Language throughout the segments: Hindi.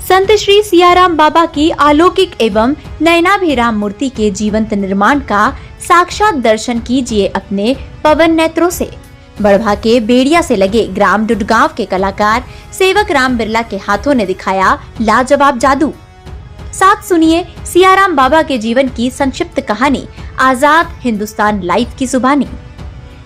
संत श्री सियाराम बाबा की अलौकिक एवं नयनाभिराम मूर्ति के जीवंत निर्माण का साक्षात दर्शन कीजिए अपने पवन नेत्रों से। बड़भा के बेड़िया से लगे ग्राम डुडगांव के कलाकार सेवक राम बिरला के हाथों ने दिखाया लाजवाब जादू। साथ सुनिए सियाराम बाबा के जीवन की संक्षिप्त कहानी आजाद हिंदुस्तान लाइव की जुबानी।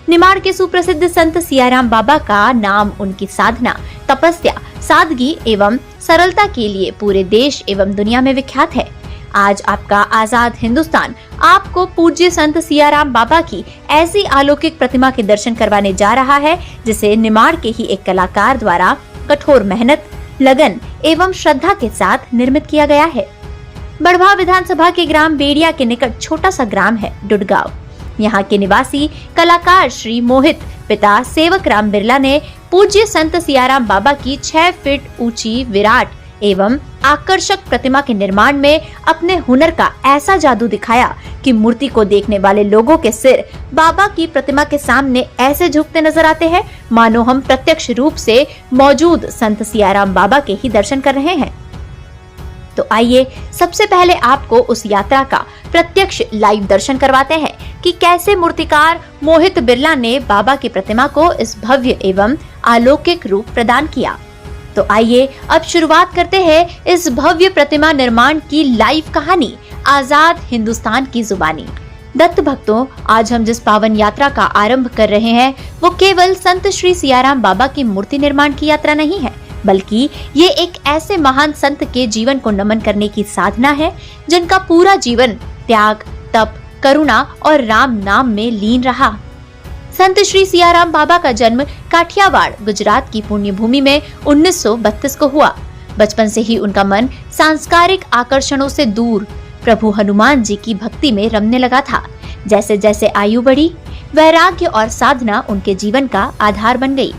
निमाड़ के सुप्रसिद्ध संत सियाराम बाबा का नाम उनकी साधना, तपस्या, सादगी एवं सरलता के लिए पूरे देश एवं दुनिया में विख्यात है। आज आपका आजाद हिंदुस्तान आपको पूज्य संत सियाराम बाबा की ऐसी अलौकिक प्रतिमा के दर्शन करवाने जा रहा है जिसे निमाड़ के ही एक कलाकार द्वारा कठोर मेहनत, लगन एवं श्रद्धा के साथ निर्मित किया गया है। बड़भा विधानसभा के ग्राम बेड़िया के निकट छोटा सा ग्राम है डुडगांव। यहाँ के निवासी कलाकार श्री मोहित पिता सेवक राम बिरला ने पूज्य संत सियाराम बाबा की 6 फीट ऊंची विराट एवं आकर्षक प्रतिमा के निर्माण में अपने हुनर का ऐसा जादू दिखाया कि मूर्ति को देखने वाले लोगों के सिर बाबा की प्रतिमा के सामने ऐसे झुकते नजर आते हैं मानो हम प्रत्यक्ष रूप से मौजूद संत सियाराम बाबा के ही दर्शन कर रहे हैं। तो आइए सबसे पहले आपको उस यात्रा का प्रत्यक्ष लाइव दर्शन करवाते हैं कि कैसे मूर्तिकार मोहित बिरला ने बाबा की प्रतिमा को इस भव्य एवं अलौकिक रूप प्रदान किया। तो आइए अब शुरुआत करते हैं इस भव्य प्रतिमा निर्माण की लाइव कहानी आजाद हिंदुस्तान की जुबानी। दत्त भक्तों, आज हम जिस पावन यात्रा का आरंभ कर रहे हैं वो केवल संत श्री सियाराम बाबा की मूर्ति निर्माण की यात्रा नहीं है, बल्कि ये एक ऐसे महान संत के जीवन को नमन करने की साधना है जिनका पूरा जीवन त्याग, तप, करुणा और राम नाम में लीन रहा। संत श्री सियाराम बाबा का जन्म काठियावाड़ गुजरात की पुण्य भूमि में 1932 को हुआ। बचपन से ही उनका मन सांस्कारिक आकर्षणों से दूर प्रभु हनुमान जी की भक्ति में रमने लगा था। जैसे जैसे आयु बढ़ी, वैराग्य और साधना उनके जीवन का आधार बन गई।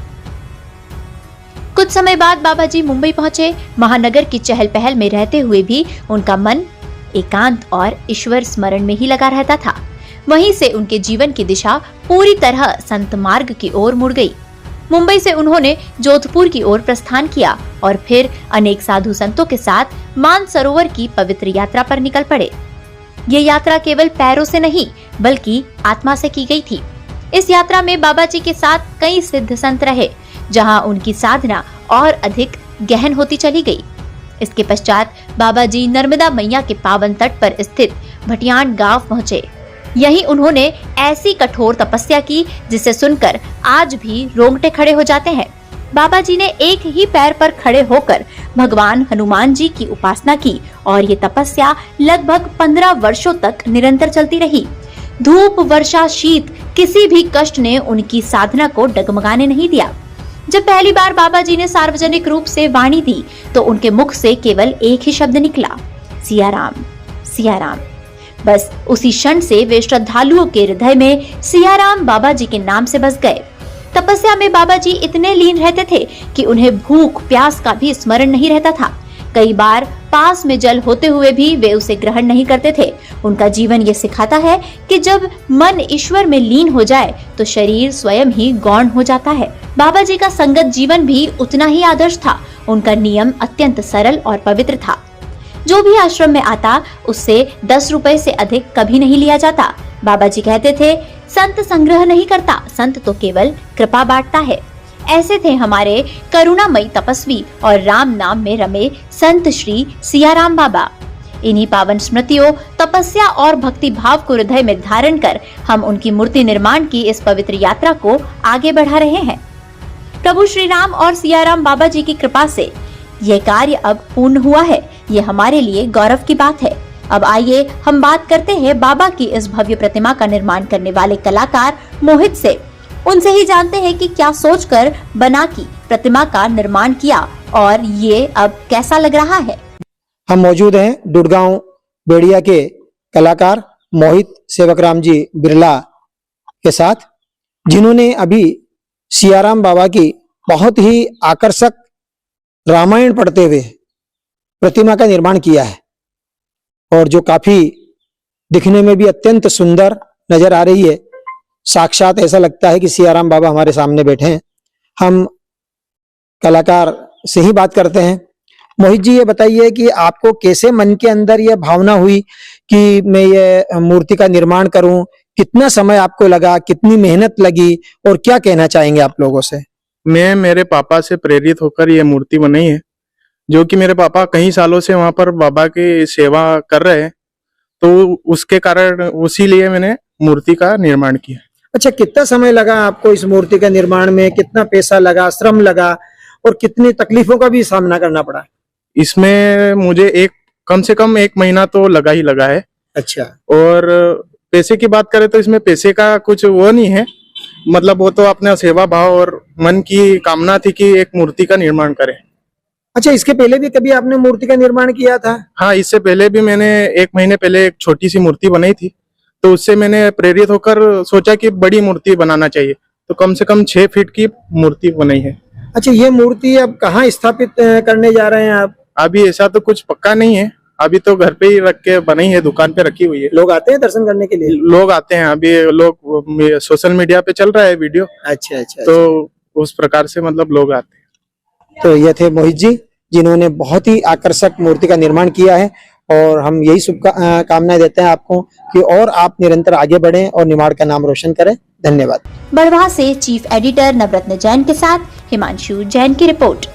कुछ समय बाद बाबा जी मुंबई पहुंचे। महानगर की चहल पहल में रहते हुए भी उनका मन एकांत और ईश्वर स्मरण में ही लगा रहता था। वहीं से उनके जीवन की दिशा पूरी तरह संत मार्ग की ओर मुड़ गई। मुंबई से उन्होंने जोधपुर की ओर प्रस्थान किया और फिर अनेक साधु संतों के साथ मानसरोवर की पवित्र यात्रा पर निकल पड़े। ये यात्रा केवल पैरों से नहीं बल्कि आत्मा से की गई थी। इस यात्रा में बाबा जी के साथ कई सिद्ध संत रहे, जहां उनकी साधना और अधिक गहन होती चली गई। इसके पश्चात बाबा जी नर्मदा मैया के पावन तट पर स्थित भटियान गांव पहुंचे। यहीं उन्होंने ऐसी कठोर तपस्या की जिसे सुनकर आज भी रोंगटे खड़े हो जाते हैं। बाबा जी ने एक ही पैर पर खड़े होकर भगवान हनुमान जी की उपासना की और ये तपस्या लगभग 15 वर्षों तक निरंतर चलती रही। धूप, वर्षा, शीत, किसी भी कष्ट ने उनकी साधना को डगमगाने नहीं दिया। जब पहली बार बाबा जी ने सार्वजनिक रूप से वाणी दी तो उनके मुख से केवल एक ही शब्द निकला, सियाराम, सियाराम। बस उसी क्षण से वे श्रद्धालुओं के हृदय में सियाराम बाबा जी के नाम से बस गए। तपस्या में बाबा जी इतने लीन रहते थे कि उन्हें भूख प्यास का भी स्मरण नहीं रहता था। कई बार पास में जल होते हुए भी वे उसे ग्रहण नहीं करते थे। उनका जीवन ये सिखाता है कि जब मन ईश्वर में लीन हो जाए तो शरीर स्वयं ही गौण हो जाता है। बाबा जी का संगत जीवन भी उतना ही आदर्श था। उनका नियम अत्यंत सरल और पवित्र था। जो भी आश्रम में आता उससे 10 रुपए से अधिक कभी नहीं लिया जाता। बाबा जी कहते थे, संत संग्रह नहीं करता, संत तो केवल कृपा बांटता है। ऐसे थे हमारे करुणामयी तपस्वी और राम नाम में रमे संत श्री सियाराम बाबा। इन्हीं पावन स्मृतियों, तपस्या और भक्ति भाव को हृदय में धारण कर हम उनकी मूर्ति निर्माण की इस पवित्र यात्रा को आगे बढ़ा रहे हैं। प्रभु श्री राम और सियाराम बाबा जी की कृपा से यह कार्य अब पूर्ण हुआ है। ये हमारे लिए गौरव की बात है। अब आइए हम बात करते हैं बाबा की इस भव्य प्रतिमा का निर्माण करने वाले कलाकार मोहित से। उनसे ही जानते हैं कि क्या सोचकर बना की प्रतिमा का निर्माण किया और ये अब कैसा लग रहा है। हम मौजूद हैं डुडगांव बेड़िया के कलाकार मोहित सेवक राम जी बिरला के साथ, जिन्होंने अभी सियाराम बाबा की बहुत ही आकर्षक रामायण पढ़ते हुए प्रतिमा का निर्माण किया है और जो काफी दिखने में भी अत्यंत सुंदर नजर आ रही है। साक्षात ऐसा लगता है कि सियाराम बाबा हमारे सामने बैठे हैं। हम कलाकार से ही बात करते हैं। मोहित जी, ये बताइए कि आपको कैसे मन के अंदर ये भावना हुई कि मैं ये मूर्ति का निर्माण करूं? कितना समय आपको लगा, कितनी मेहनत लगी और क्या कहना चाहेंगे आप लोगों से? मैं मेरे पापा से प्रेरित होकर ये मूर्ति बनाई है, जो कि मेरे पापा कई सालों से वहां पर बाबा की सेवा कर रहे हैं, तो उसके कारण उसी लिए मैंने मूर्ति का निर्माण किया। अच्छा, कितना समय लगा आपको इस मूर्ति के निर्माण में? कितना पैसा लगा, श्रम लगा और कितनी तकलीफों का भी सामना करना पड़ा? इसमें मुझे कम से कम 1 महीना तो लगा ही लगा है। अच्छा। और पैसे की बात करें तो इसमें पैसे का कुछ वो नहीं है, मतलब वो तो अपना सेवा भाव और मन की कामना थी कि एक मूर्ति का निर्माण करें। अच्छा, इसके पहले भी कभी आपने मूर्ति का निर्माण किया था? हाँ, इससे पहले भी मैंने 1 महीने पहले एक छोटी सी मूर्ति बनाई थी, तो उससे मैंने प्रेरित होकर सोचा कि बड़ी मूर्ति बनाना चाहिए, तो कम से कम 6 फीट की मूर्ति बनाई है। अच्छा, ये मूर्ति अब कहाँ स्थापित करने जा रहे हैं आप? अभी ऐसा तो कुछ पक्का नहीं है, अभी तो घर पे ही रख के बनाई है, दुकान पे रखी हुई है। लोग आते हैं दर्शन करने के लिए? लोग आते हैं, अभी लोग सोशल मीडिया पे चल रहा है वीडियो। अच्छा अच्छा। तो उस प्रकार से मतलब लोग आते हैं। तो ये थे मोहित जी, जिन्होंने बहुत ही आकर्षक मूर्ति का निर्माण किया है और हम यही शुभकामनाएं देते हैं आपको कि और आप निरंतर आगे बढ़ें और निमाड़ का नाम रोशन करें। धन्यवाद। बड़वा से चीफ एडिटर नवरत्न जैन के साथ हिमांशु जैन की रिपोर्ट।